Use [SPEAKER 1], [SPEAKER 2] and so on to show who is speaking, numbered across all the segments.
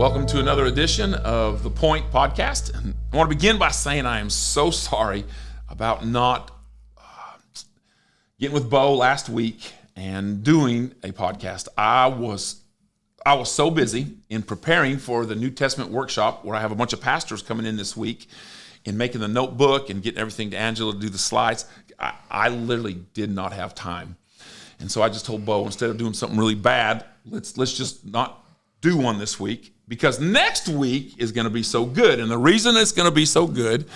[SPEAKER 1] Welcome to another edition of The Point Podcast. And I want to begin by saying I am so sorry about not getting with Bo last week and doing a podcast. I was so busy in preparing for the New Testament workshop where I have a bunch of pastors coming in this week and making the notebook and getting everything to Angela to do the slides. I literally did not have time. And so I just told Bo, instead of doing something really bad, let's just not do one this week, because next week is going to be so good. And the reason it's going to be so good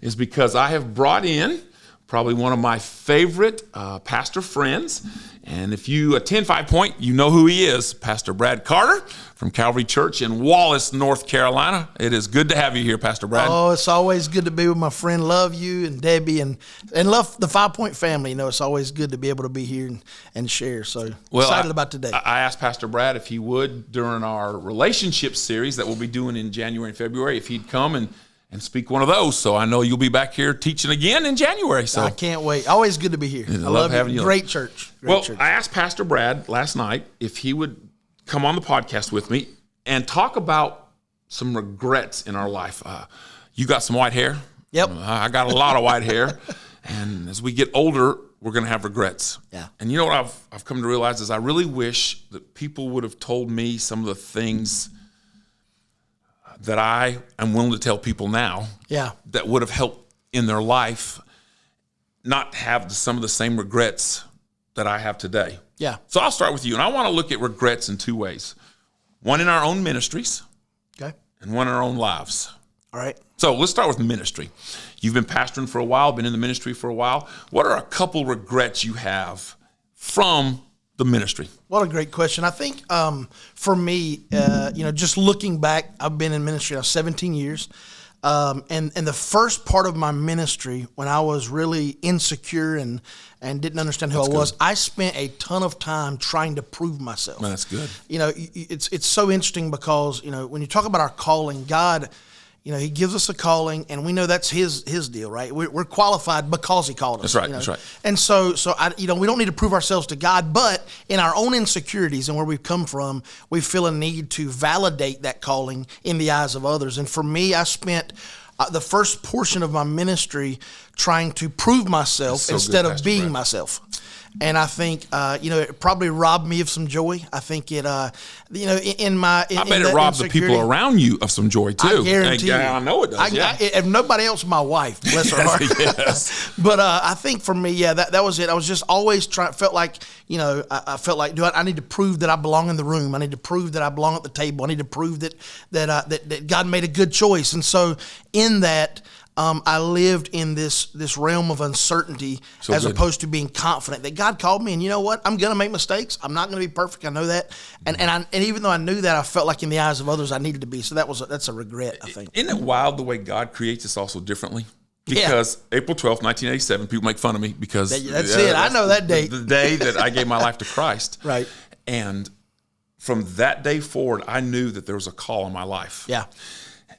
[SPEAKER 1] is because I have brought in probably one of my favorite pastor friends. And if you attend 5 Point, you know who he is, Pastor Brad Carter from Calvary Church in Wallace, North Carolina. It is good to have you here, Pastor Brad.
[SPEAKER 2] Oh, it's always good to be with my friend. Love you and Debbie and love the 5 Point family. You know, it's always good to be able to be here and share. So excited about today.
[SPEAKER 1] I asked Pastor Brad if he would, during our relationship series that we'll be doing in January and February, if he'd come and speak one of those. So I know you'll be back here teaching again in January. So
[SPEAKER 2] I can't wait. Always good to be here. I love having you. Great church.
[SPEAKER 1] I asked Pastor Brad last night if he would come on the podcast with me and talk about some regrets in our life. You got some white hair.
[SPEAKER 2] Yep.
[SPEAKER 1] I got a lot of white hair. And as we get older, we're going to have regrets.
[SPEAKER 2] Yeah.
[SPEAKER 1] And you know what I've come to realize is I really wish that people would have told me some of the things that I am willing to tell people now, that would have helped in their life not have some of the same regrets that I have today.
[SPEAKER 2] Yeah.
[SPEAKER 1] So I'll start with you, and I want to look at regrets in two ways. One in our own ministries,
[SPEAKER 2] okay,
[SPEAKER 1] and one in our own lives.
[SPEAKER 2] All right.
[SPEAKER 1] So let's start with ministry. You've been pastoring for a while, been in the ministry for a while. What are a couple regrets you have from the ministry?
[SPEAKER 2] What a great question. I think for me, just looking back, I've been in ministry now 17 years. And the first part of my ministry, when I was really insecure and didn't understand who I was, I spent a ton of time trying to prove myself.
[SPEAKER 1] Man, that's good.
[SPEAKER 2] You know, it's so interesting because, you know, when you talk about our calling, God, you know, he gives us a calling, and we know that's his deal, right? We're qualified because he called us.
[SPEAKER 1] That's right.
[SPEAKER 2] You know?
[SPEAKER 1] That's right.
[SPEAKER 2] And so we don't need to prove ourselves to God, but in our own insecurities and where we've come from, we feel a need to validate that calling in the eyes of others. And for me, I spent the first portion of my ministry trying to prove myself instead of being myself. And I think, it probably robbed me of some joy. I think it, I bet
[SPEAKER 1] it robbed the people around you of some joy too.
[SPEAKER 2] I guarantee you.
[SPEAKER 1] I know it does.
[SPEAKER 2] If nobody else, my wife, bless her heart.
[SPEAKER 1] Yes.
[SPEAKER 2] But I think for me, that was it. I was just always felt like, I felt like, I need to prove that I belong in the room. I need to prove that I belong at the table. I need to prove that God made a good choice. And so in that, I lived in this realm of uncertainty opposed to being confident that God called me, and you know what? I'm going to make mistakes. I'm not going to be perfect. I know that, and even though I knew that, I felt like in the eyes of others I needed to be. So that's a regret, I think.
[SPEAKER 1] Isn't it wild the way God creates us also differently? Because April 12th, 1987, people make fun of me because
[SPEAKER 2] that's it. I know that date,
[SPEAKER 1] the day that I gave my life to Christ.
[SPEAKER 2] Right.
[SPEAKER 1] And from that day forward, I knew that there was a call in my life.
[SPEAKER 2] Yeah.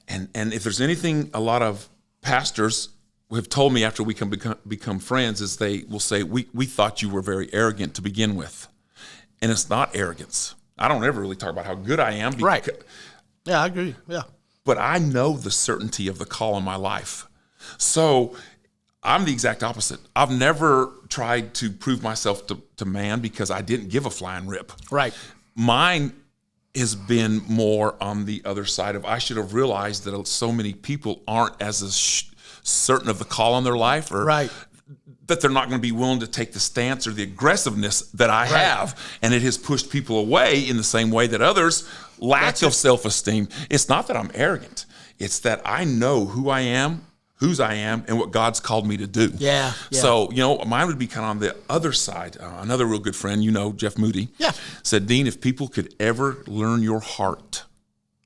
[SPEAKER 1] And if there's anything, a lot of pastors have told me after we can become friends is they will say, we thought you were very arrogant to begin with. And it's not arrogance. I don't ever really talk about how good I am.
[SPEAKER 2] Right. Yeah, I agree. Yeah.
[SPEAKER 1] But I know the certainty of the call in my life. So I'm the exact opposite. I've never tried to prove myself to man because I didn't give a flying rip.
[SPEAKER 2] Right.
[SPEAKER 1] Mine has been more on the other side of I should have realized that so many people aren't as certain of the call on their life, or that they're not going to be willing to take the stance or the aggressiveness that I have. And it has pushed people away in the same way that others lack of self-esteem. It's not that I'm arrogant. It's that I know who I am, whose I am, and what God's called me to do.
[SPEAKER 2] Yeah.
[SPEAKER 1] So, mine would be kind of on the other side. Another real good friend, Jeff Moody, said, Dean, if people could ever learn your heart,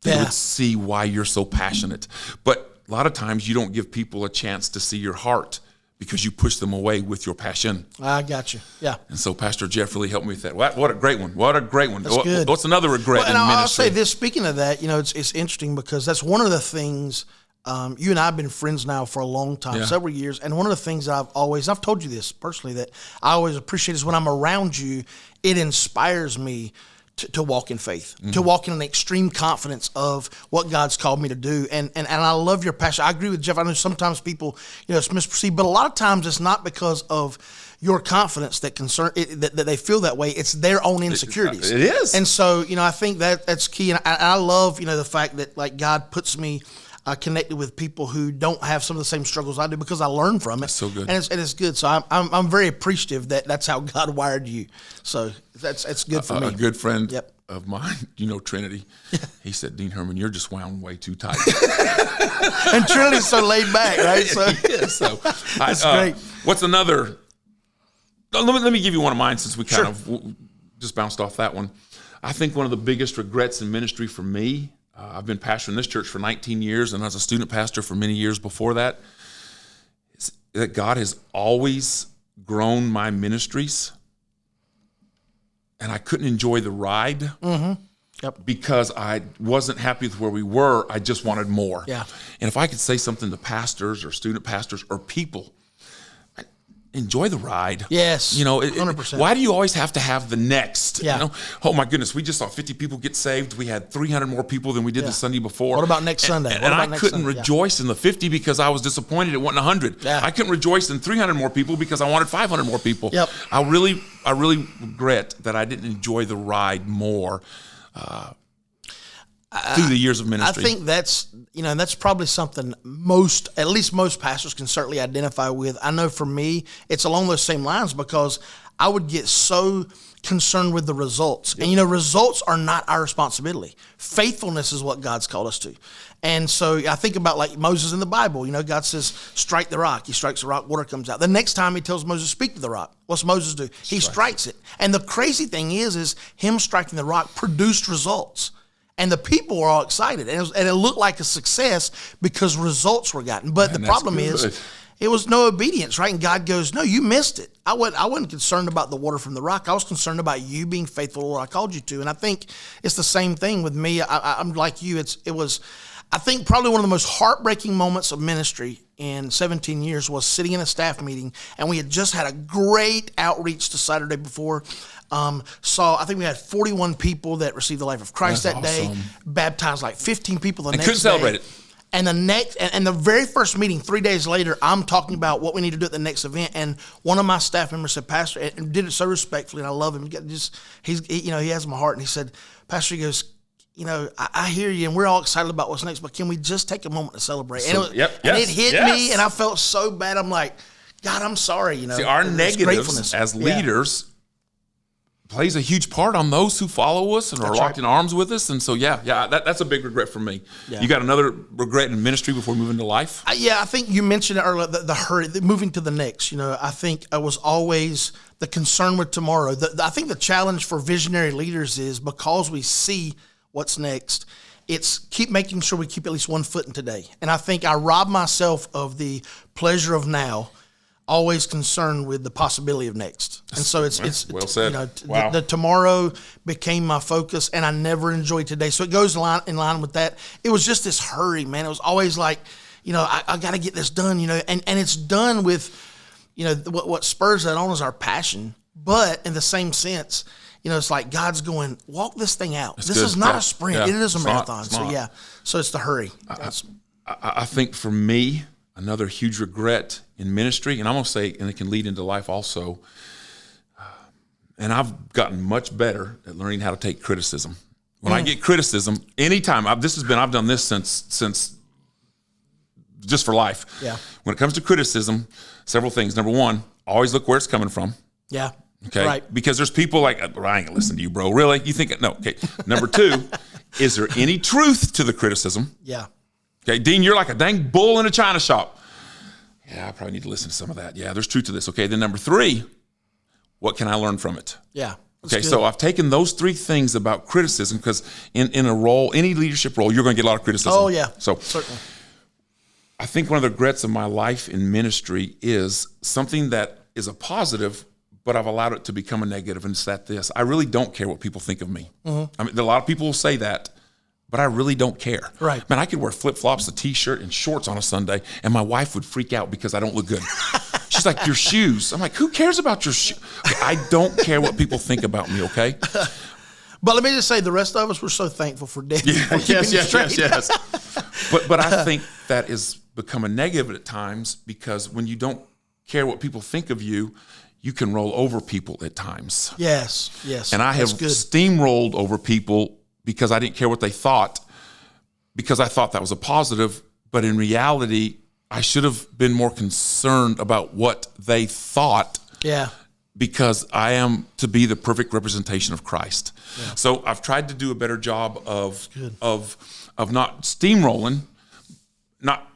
[SPEAKER 1] they would see why you're so passionate. But a lot of times you don't give people a chance to see your heart because you push them away with your passion.
[SPEAKER 2] I got you. Yeah.
[SPEAKER 1] And so Pastor Jeff really helped me with that. What a great one. What a great one.
[SPEAKER 2] That's good.
[SPEAKER 1] What's another regret in ministry?
[SPEAKER 2] I'll say this, speaking of that, it's interesting because that's one of the things. You and I have been friends now for a long time, several years. And one of the things I've told you this personally, that I always appreciate is when I'm around you, it inspires me to walk in faith, to walk in an extreme confidence of what God's called me to do. And I love your passion. I agree with Jeff. I know sometimes people, it's misperceived, but a lot of times it's not because of your confidence that they feel that way. It's their own insecurities.
[SPEAKER 1] It is.
[SPEAKER 2] And so, I think that's key. And I love, the fact that like God puts me connected with people who don't have some of the same struggles I do because I learn from it.
[SPEAKER 1] That's so good.
[SPEAKER 2] And it's good. So I'm very appreciative that that's how God wired you. So that's good for me.
[SPEAKER 1] A good friend
[SPEAKER 2] Yep.
[SPEAKER 1] of mine, Trinity, he said, Dean Herman, you're just wound way too tight.
[SPEAKER 2] And Trinity's so laid back, right? So
[SPEAKER 1] That's
[SPEAKER 2] great.
[SPEAKER 1] What's another? Let me give you one of mine since we kind of just bounced off that one. I think one of the biggest regrets in ministry for me, I've been pastoring this church for 19 years, and I was a student pastor for many years before that, is that God has always grown my ministries, and I couldn't enjoy the ride because I wasn't happy with where we were. I just wanted more.
[SPEAKER 2] Yeah.
[SPEAKER 1] And if I could say something to pastors or student pastors or people, enjoy the ride.
[SPEAKER 2] Yes, 100%.
[SPEAKER 1] Why do you always have to have the next?
[SPEAKER 2] Yeah.
[SPEAKER 1] Oh my goodness, we just saw 50 people get saved. We had 300 more people than we did the Sunday before.
[SPEAKER 2] What about next Sunday?
[SPEAKER 1] And I couldn't rejoice in the 50 because I was disappointed it wasn't 100.
[SPEAKER 2] Yeah.
[SPEAKER 1] I couldn't rejoice in 300 more people because I wanted 500 more people.
[SPEAKER 2] Yep.
[SPEAKER 1] I really regret that I didn't enjoy the ride more through the years of ministry.
[SPEAKER 2] I think that's probably something at least most pastors can certainly identify with. I know for me, it's along those same lines because I would get so concerned with the results. Yep. And results are not our responsibility. Faithfulness is what God's called us to. And so I think about like Moses in the Bible. God says, strike the rock. He strikes the rock, water comes out. The next time he tells Moses, speak to the rock. What's Moses do? He strikes it. And the crazy thing is him striking the rock produced results. And the people were all excited. And it looked like a success because results were gotten. But the problem is, it was no obedience, right? And God goes, no, you missed it. I wasn't concerned about the water from the rock. I was concerned about you being faithful to what I called you to. And I think it's the same thing with me. I'm like you. I think probably one of the most heartbreaking moments of ministry in 17 years was sitting in a staff meeting, and we had just had a great outreach the Saturday before. I think we had 41 people that received the life of Christ that day, baptized like 15 people the next day.
[SPEAKER 1] Couldn't celebrate it.
[SPEAKER 2] And the very first meeting, 3 days later, I'm talking about what we need to do at the next event. And one of my staff members said, Pastor, and did it so respectfully, and I love him. He has my heart. And he said, Pastor, he goes, I hear you, and we're all excited about what's next, but can we just take a moment to celebrate? And it hit me, and I felt so bad. I'm like, God, I'm sorry.
[SPEAKER 1] See, our negatives as leaders plays a huge part on those who follow us and are locked in arms with us. And so, that's a big regret for me. Yeah. You got another regret in ministry before we move into life?
[SPEAKER 2] I think you mentioned it earlier, the hurry, moving to the next. I think it was always the concern with tomorrow. I think the challenge for visionary leaders is because we see what's next, it's keep making sure we keep at least 1 foot in today. And I think I rob myself of the pleasure of now, always concerned with the possibility of next. And so it's
[SPEAKER 1] well said.
[SPEAKER 2] Wow. The tomorrow became my focus, and I never enjoyed today. So it goes in line with that. It was just this hurry, man. It was always like, I got to get this done, and it's done with, what spurs that on is our passion. But in the same sense, it's like God's going, walk this thing out. This is not a sprint. It is a marathon. So it's the hurry.
[SPEAKER 1] I think for me, another huge regret in ministry, and I'm going to say, and it can lead into life also, and I've gotten much better at learning how to take criticism. When I get criticism, anytime, I've done this since just for life.
[SPEAKER 2] Yeah.
[SPEAKER 1] When it comes to criticism, several things. Number one, always look where it's coming from.
[SPEAKER 2] Yeah.
[SPEAKER 1] Okay.
[SPEAKER 2] Right.
[SPEAKER 1] Because there's people like, I ain't gonna listen to you, bro. Really? You think? No. Okay. Number two, is there any truth to the criticism?
[SPEAKER 2] Yeah.
[SPEAKER 1] Okay, Dean, you're like a dang bull in a china shop. Yeah, I probably need to listen to some of that. Yeah, there's truth to this. Okay, then number three, what can I learn from it?
[SPEAKER 2] Yeah.
[SPEAKER 1] Okay, so I've taken those three things about criticism because in a role, any leadership role, you're going to get a lot of criticism.
[SPEAKER 2] Oh, yeah.
[SPEAKER 1] So
[SPEAKER 2] certainly.
[SPEAKER 1] I think one of the regrets of my life in ministry is something that is a positive, but I've allowed it to become a negative, and it's this. I really don't care what people think of me. Mm-hmm. I mean, a lot of people will say that, but I really don't care.
[SPEAKER 2] Right.
[SPEAKER 1] Man, I could wear flip-flops, a T-shirt, and shorts on a Sunday, and my wife would freak out because I don't look good. She's like, your shoes. I'm like, who cares about your shoes? Okay, I don't care what people think about me, okay?
[SPEAKER 2] But let me just say, the rest of us were so thankful for Debbie. For
[SPEAKER 1] Yes. But I think that has become a negative at times, because when you don't care what people think of you, you can roll over people at times.
[SPEAKER 2] Yes.
[SPEAKER 1] And I have steamrolled over people because I didn't care what they thought, because I thought that was a positive. But in reality, I should have been more concerned about what they thought.
[SPEAKER 2] Yeah.
[SPEAKER 1] Because I am to be the perfect representation of Christ. Yeah. So I've tried to do a better job of not steamrolling, not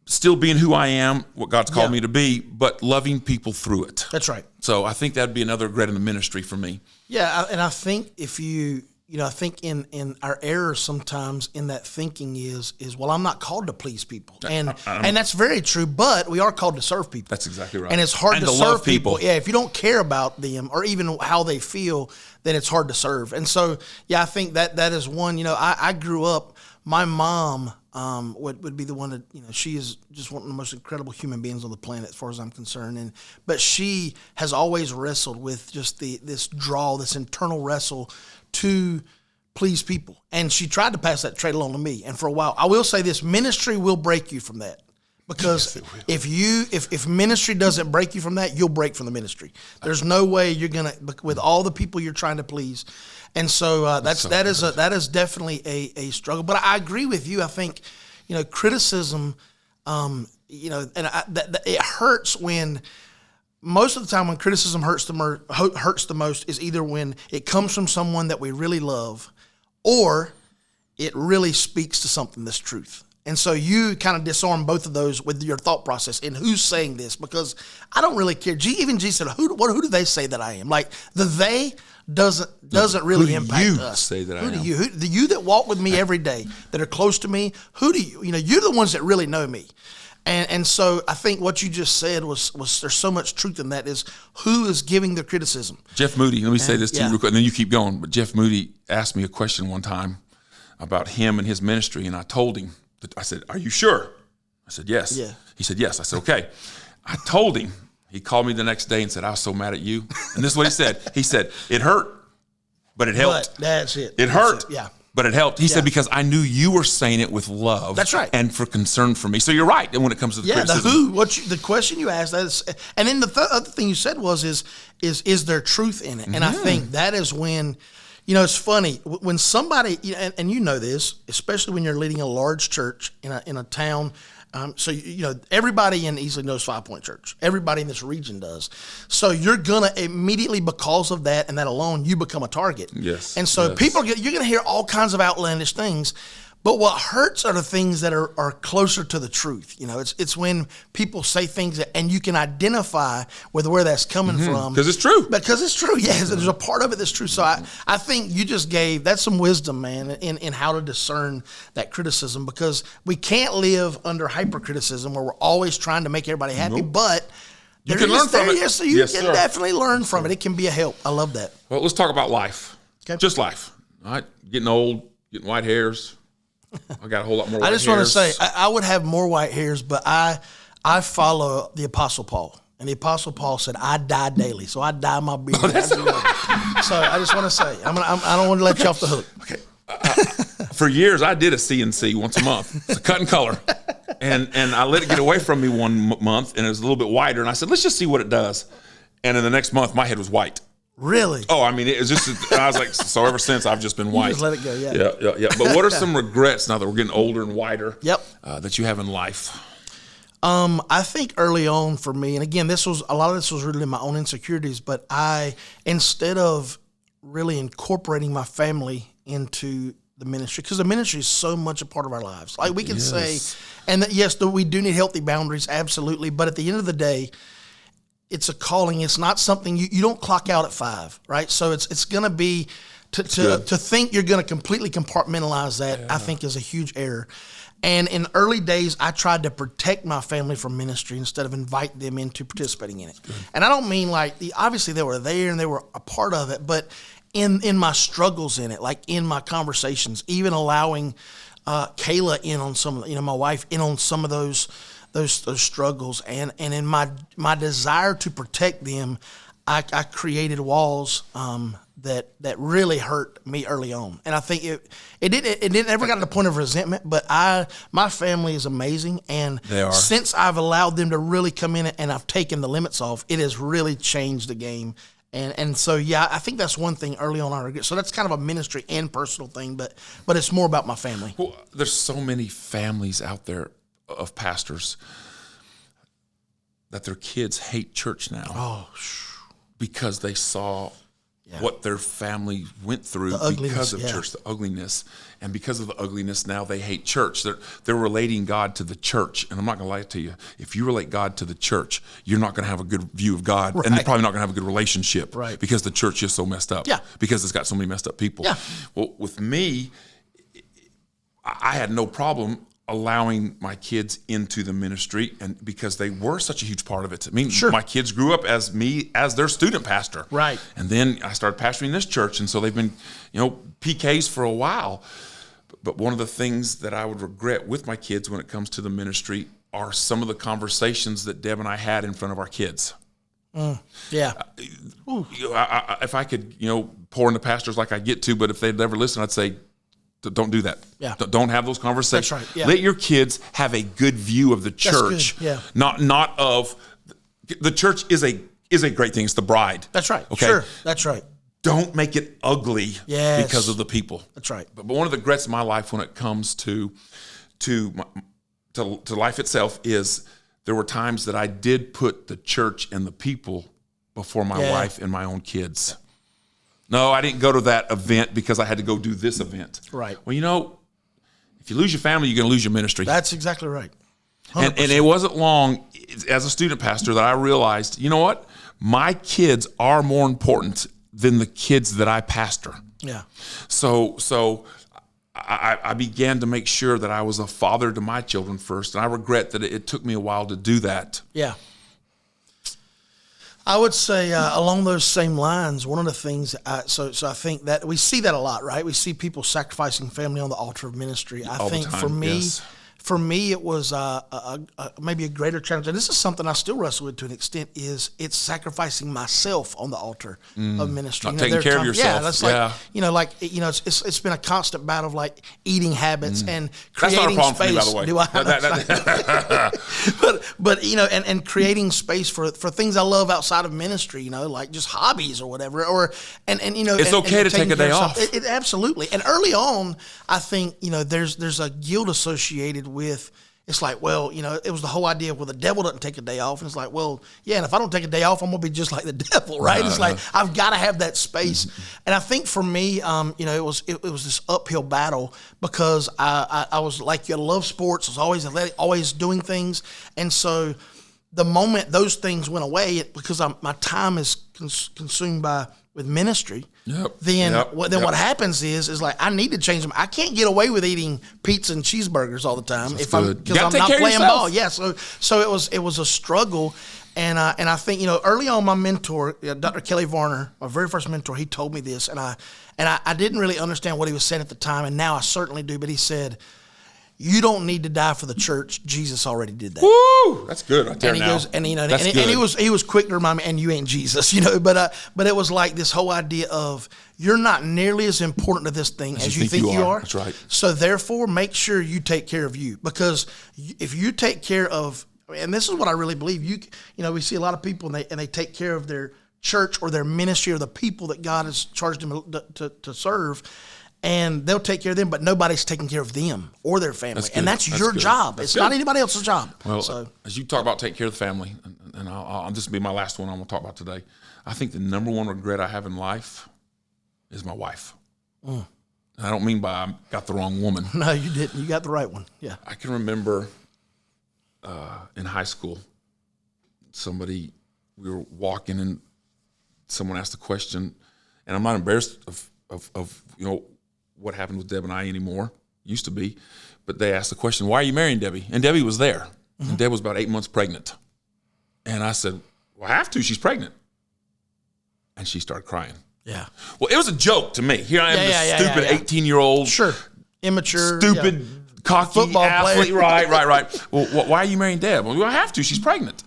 [SPEAKER 1] still being who I am, what God's called me to be, but loving people through it.
[SPEAKER 2] That's right.
[SPEAKER 1] So I think that'd be another regret in the ministry for me.
[SPEAKER 2] Yeah, and I think if I think in our error sometimes in that thinking is well, I'm not called to please people, and that's very true. But we are called to serve people.
[SPEAKER 1] That's exactly right.
[SPEAKER 2] And it's hard to serve
[SPEAKER 1] love people.
[SPEAKER 2] Yeah, if you don't care about them or even how they feel, then it's hard to serve. And so, yeah, I think that is one. I grew up. My mom would be the one that, she is just one of the most incredible human beings on the planet as far as I'm concerned. But she has always wrestled with just this internal wrestle to please people. And she tried to pass that trait along to me. And for a while, I will say this, ministry will break you from that. Because if ministry doesn't break you from that, you'll break from the ministry. There's no way you're gonna, with all the people you're trying to please. And so that is definitely a struggle. But I agree with you. I think, criticism, and it hurts when. Most of the time when criticism hurts the most is either when it comes from someone that we really love, or it really speaks to something that's truth. And so you kind of disarm both of those with your thought process in who's saying this, because I don't really care. Even Jesus said, who do they say that I am? Like the they doesn't really impact us.
[SPEAKER 1] Say that
[SPEAKER 2] who
[SPEAKER 1] I
[SPEAKER 2] do
[SPEAKER 1] am?
[SPEAKER 2] you? The you that walk with me every day, that are close to me, who do you? You're the ones that really know me. And so I think what you just said was there's so much truth in that, is who is giving the criticism.
[SPEAKER 1] Jeff Moody, let me say this to you real quick, and then you keep going. But Jeff Moody asked me a question one time about him and his ministry, and I told him, I said, "Are you sure?" I said, "Yes."
[SPEAKER 2] Yeah.
[SPEAKER 1] He said, "Yes." I said, "Okay." I told him. He called me the next day and said, "I was so mad at you." And this is what he said. He said, "It hurt, but it helped."
[SPEAKER 2] But that's it.
[SPEAKER 1] It hurt.
[SPEAKER 2] Yeah.
[SPEAKER 1] But it helped. He said, because I knew you were saying it with love.
[SPEAKER 2] That's right.
[SPEAKER 1] And for concern for me. So you're right. And when it comes to the criticism.
[SPEAKER 2] The question you asked, and then the other thing you said was, is there truth in it? And I think that is when, it's funny when somebody, and you know this, especially when you're leading a large church in a town. So everybody in Easley knows 5 Point Church. Everybody in this region does. So you're gonna immediately, because of that and that alone, you become a target.
[SPEAKER 1] Yes.
[SPEAKER 2] And so you're gonna hear all kinds of outlandish things. But what hurts are the things that are closer to the truth. It's when people say things and you can identify with where that's coming from.
[SPEAKER 1] Because it's true.
[SPEAKER 2] Because it's true, yes. There's a part of it that's true. So I think you just that's some wisdom, man, in how to discern that criticism, because we can't live under hypercriticism where we're always trying to make everybody happy.
[SPEAKER 1] Nope.
[SPEAKER 2] But
[SPEAKER 1] you can learn from it.
[SPEAKER 2] Yes, so you can definitely learn from it. It can be a help. I love that.
[SPEAKER 1] Well, let's talk about life.
[SPEAKER 2] Okay.
[SPEAKER 1] Just life. All right. Getting old, getting white hairs. I got a whole lot more white hairs.
[SPEAKER 2] I just want to say, I would have more white hairs, but I follow the Apostle Paul. And the Apostle Paul said, "I die daily." So I dye my beard. So I just want to say, I don't want to let you off the hook.
[SPEAKER 1] Okay. For years, I did a CNC once a month. It's a cut and color. And I let it get away from me one month, and it was a little bit whiter. And I said, let's just see what it does. And in the next month, my head was white.
[SPEAKER 2] Really?
[SPEAKER 1] Oh, I mean, it was just, I was like, so ever since I've just been white.
[SPEAKER 2] You just let it go, yeah.
[SPEAKER 1] Yeah. But what are some regrets now that we're getting older and whiter that you have in life?
[SPEAKER 2] I think early on for me, and again, a lot of this was really my own insecurities, but instead of really incorporating my family into the ministry, because the ministry is so much a part of our lives. Like we can say, and we do need healthy boundaries, absolutely. But at the end of the day, it's a calling. It's not something you don't clock out at 5, right? So it's going to be to think you're going to completely compartmentalize that. I think is a huge error. And in early days, I tried to protect my family from ministry instead of invite them into participating in it. And I don't mean obviously they were there and they were a part of it, but in my struggles in it, like in my conversations, even allowing Kayla in on some, my wife in on some of those struggles, and in my desire to protect them, I created walls that really hurt me early on, and I think it didn't ever got to the point of resentment. But my family is amazing, and
[SPEAKER 1] They are.
[SPEAKER 2] since I've allowed them to really come in and I've taken the limits off, it has really changed the game. And so yeah, I think that's one thing early on I regret. So that's kind of a ministry and personal thing, but it's more about my family.
[SPEAKER 1] Well, there's so many families out there of pastors that their kids hate church now because they saw what their family went through because of church, the ugliness. And because of the ugliness, now they hate church. They're relating God to the church. And I'm not going to lie to you. If you relate God to the church, you're not going to have a good view of God. And you're probably not going to have a good relationship.
[SPEAKER 2] Right.
[SPEAKER 1] Because the church is so messed up.
[SPEAKER 2] Yeah.
[SPEAKER 1] Because it's got so many messed up people.
[SPEAKER 2] Yeah.
[SPEAKER 1] Well, with me, I had no problem allowing my kids into the ministry, and because they were such a huge part of it. I mean, my kids grew up as me as their student pastor.
[SPEAKER 2] Right.
[SPEAKER 1] And then I started pastoring this church, and so they've been, PKs for a while. But one of the things that I would regret with my kids when it comes to the ministry are some of the conversations that Deb and I had in front of our kids.
[SPEAKER 2] Yeah.
[SPEAKER 1] If I could, pour into pastors like I get to, but if they'd ever listen, I'd say, don't do that.
[SPEAKER 2] Yeah.
[SPEAKER 1] Don't have those conversations.
[SPEAKER 2] That's right. Yeah.
[SPEAKER 1] Let your kids have a good view of the church.
[SPEAKER 2] Good. Yeah.
[SPEAKER 1] Not of the church is a great thing. It's the bride.
[SPEAKER 2] That's right.
[SPEAKER 1] Okay.
[SPEAKER 2] Sure. That's right.
[SPEAKER 1] Don't make it ugly because of the people.
[SPEAKER 2] That's right.
[SPEAKER 1] But one of the regrets in my life when it comes to life itself is there were times that I did put the church and the people before my wife and my own kids. No, I didn't go to that event because I had to go do this event.
[SPEAKER 2] Right.
[SPEAKER 1] Well, if you lose your family, you're going to lose your ministry.
[SPEAKER 2] That's exactly right.
[SPEAKER 1] And it wasn't long as a student pastor that I realized, you know what? My kids are more important than the kids that I pastor.
[SPEAKER 2] Yeah.
[SPEAKER 1] So I began to make sure that I was a father to my children first, and I regret that it took me a while to do that.
[SPEAKER 2] Yeah. I would say along those same lines, one of the things, so I think that we see that a lot, right? We see people sacrificing family on the altar of ministry. I think
[SPEAKER 1] time,
[SPEAKER 2] for me, it was maybe a greater challenge, and this is something I still wrestle with to an extent. It's sacrificing myself on the altar of ministry.
[SPEAKER 1] Not taking care of yourself.
[SPEAKER 2] Yeah, that's it's been a constant battle of like eating habits and creating
[SPEAKER 1] that's not a problem
[SPEAKER 2] space.
[SPEAKER 1] for me, by the way.
[SPEAKER 2] But and creating space for things I love outside of ministry. Like just hobbies or whatever. It's
[SPEAKER 1] okay to take a day off.
[SPEAKER 2] It absolutely. And early on, I think there's a guilt associated with, it's like, well, it was the whole idea of, well, the devil doesn't take a day off. And it's like, well, yeah, and if I don't take a day off, I'm going to be just like the devil, right? It's like, I've got to have that space. And I think for me, it was this uphill battle because I was like, I love sports. I was always athletic, always doing things. And so the moment those things went away, because my time is consumed with ministry, then what happens is like I need to change them. I can't get away with eating pizza and cheeseburgers all the time because I'm not playing ball. Yeah, so it was a struggle, and I think early on my mentor, Dr. Kelly Varner, my very first mentor, he told me this, and I didn't really understand what he was saying at the time, and now I certainly do. But he said, "You don't need to die for the church. Jesus already did that."
[SPEAKER 1] Woo! That's good right there.
[SPEAKER 2] And he goes, and he was quick to remind me, and you ain't Jesus, But it was like this whole idea of you're not nearly as important to this thing as you think you are.
[SPEAKER 1] That's right.
[SPEAKER 2] So therefore, make sure you take care of you, because if you take care of, and this is what I really believe, we see a lot of people and they take care of their church or their ministry or the people that God has charged them to serve. And they'll take care of them, but nobody's taking care of them or their family. And that's your job. It's not anybody else's job.
[SPEAKER 1] Well, as you talk about taking care of the family, and I'll this will be my last one I'm going to talk about today. I think the number one regret I have in life is my wife. And I don't mean by I got the wrong woman.
[SPEAKER 2] No, you didn't. You got the right one. Yeah.
[SPEAKER 1] I can remember in high school, we were walking and someone asked a question, and I'm not embarrassed of what happened with Deb and I anymore. Used to be. But they asked the question, why are you marrying Debbie? And Debbie was there. And Deb was about 8 months pregnant. And I said, well, I have to. She's pregnant. And she started crying.
[SPEAKER 2] Yeah.
[SPEAKER 1] Well, it was a joke to me. Here I am, this stupid 18-year-old.
[SPEAKER 2] Sure. Immature.
[SPEAKER 1] Stupid, cocky
[SPEAKER 2] football
[SPEAKER 1] athlete.
[SPEAKER 2] player.
[SPEAKER 1] Right. Well, why are you marrying Deb? Well, I have to. She's pregnant.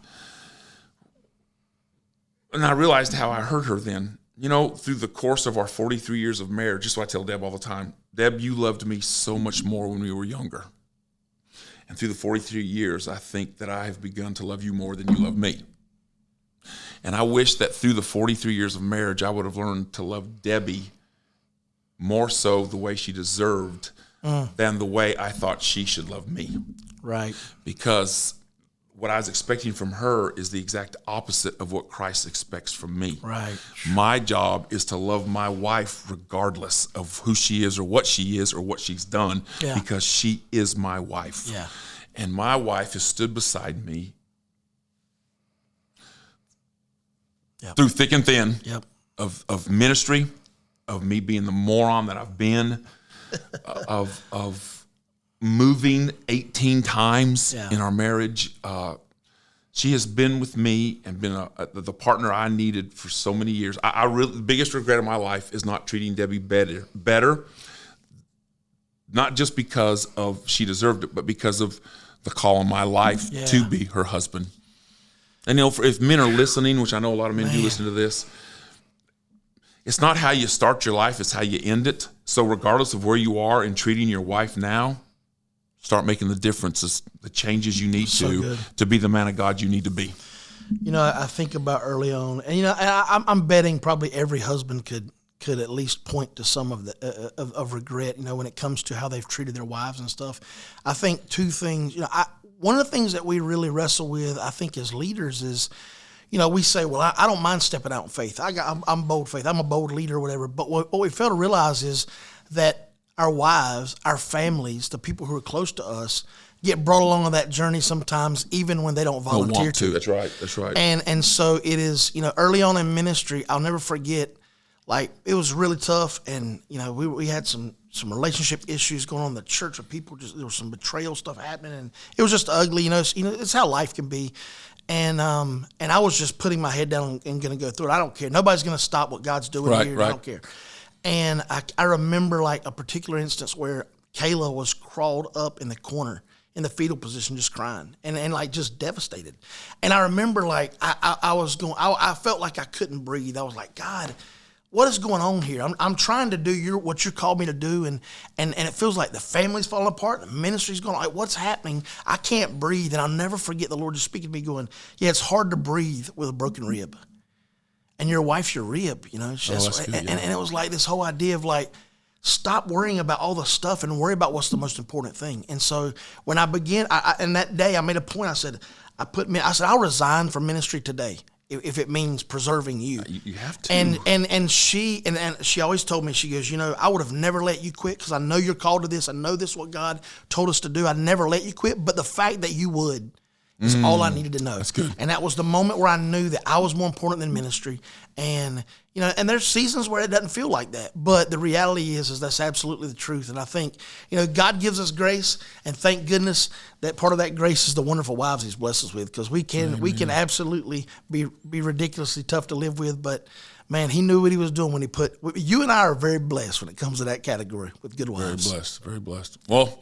[SPEAKER 1] And I realized how I hurt her then. You know, through the course of our 43 years of marriage, just what I tell Deb all the time, Deb, you loved me so much more when we were younger. And through the 43 years, I think that I have begun to love you more than you love me. And I wish that through the 43 years of marriage, I would have learned to love Debbie more so the way she deserved than the way I thought she should love me.
[SPEAKER 2] Right.
[SPEAKER 1] Because what I was expecting from her is the exact opposite of what Christ expects from me.
[SPEAKER 2] Right.
[SPEAKER 1] My job is to love my wife regardless of who she is or what she's done, because she is my wife.
[SPEAKER 2] Yeah.
[SPEAKER 1] And my wife has stood beside me through thick and thin of ministry, of me being the moron that I've been, of moving 18 times in our marriage. She has been with me and been the partner I needed for so many years. I really, the biggest regret of my life is not treating Debbie better, not just because of she deserved it, but because of the call in my life to be her husband. And you know, if men are listening, which I know a lot of men do listen to this, it's not how you start your life, it's how you end it. So regardless of where you are in treating your wife now, start making the differences, the changes you need to be the man of God you need to be.
[SPEAKER 2] You know, I think about early on, and you know, and I'm betting probably every husband could at least point to some of the of regret. You know, when it comes to how they've treated their wives and stuff. I think two things. You know, one of the things that we really wrestle with, I think, as leaders is, you know, we say, well, I don't mind stepping out in faith. I'm bold faith. I'm a bold leader or whatever. But what we fail to realize is that our wives, our families, the people who are close to us, get brought along on that journey sometimes, even when they don't volunteer to.
[SPEAKER 1] That's right. That's right.
[SPEAKER 2] And so it is, you know, early on in ministry, I'll never forget, like, it was really tough. And, you know, we had some relationship issues going on in the church with people. There was some betrayal stuff happening, and it was just ugly. You know, it's how life can be. And I was just putting my head down and going to go through it. I don't care. Nobody's going to stop what God's doing here. I don't care. And I remember, like, a particular instance where Kayla was crawled up in the corner in the fetal position, just crying and like just devastated. And I remember, like, I felt like I couldn't breathe. I was like, God, what is going on here? I'm trying to do what you called me to do, and it feels like the family's falling apart, the ministry's going, like, what's happening? I can't breathe. And I'll never forget the Lord just speaking to me going, yeah, it's hard to breathe with a broken rib. And your wife's your rib, you know. And it was like this whole idea of, like, stop worrying about all the stuff and worry about what's the most important thing. And so when I began, and that day I made a point. I said, I'll resign from ministry today if it means preserving you.
[SPEAKER 1] You have to.
[SPEAKER 2] And she always told me, she goes, you know, I would have never let you quit because I know you're called to this. I know this is what God told us to do. I'd never let you quit. But the fact that you would is all I needed to know.
[SPEAKER 1] That's good.
[SPEAKER 2] And that was the moment where I knew that I was more important than ministry. And, you know, and there's seasons where it doesn't feel like that. But the reality is that's absolutely the truth. And I think, you know, God gives us grace, and thank goodness that part of that grace is the wonderful wives He's blessed us with, because we can absolutely be ridiculously tough to live with. But, man, He knew what He was doing when He put – you and I are very blessed when it comes to that category with good wives.
[SPEAKER 1] Very blessed, very blessed. Well,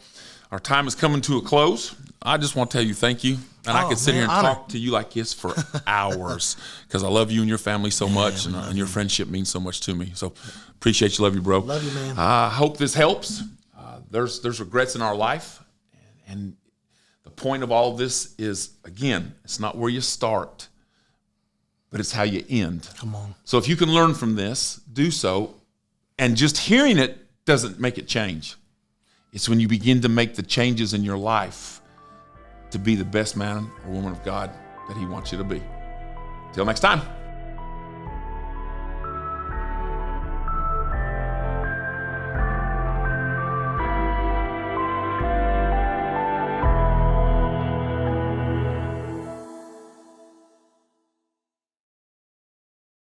[SPEAKER 1] our time is coming to a close. I just want to tell you thank you. And I could sit here and talk to you like this for hours, because I love you and your family so much, and your friendship means so much to me. So appreciate you. Love you, bro.
[SPEAKER 2] Love you, man.
[SPEAKER 1] I hope this helps. There's regrets in our life. And the point of all of this is, again, it's not where you start, but it's how you end.
[SPEAKER 2] Come on.
[SPEAKER 1] So if you can learn from this, do so. And just hearing it doesn't make it change. It's when you begin to make the changes in your life to be the best man or woman of God that He wants you to be. Till next time.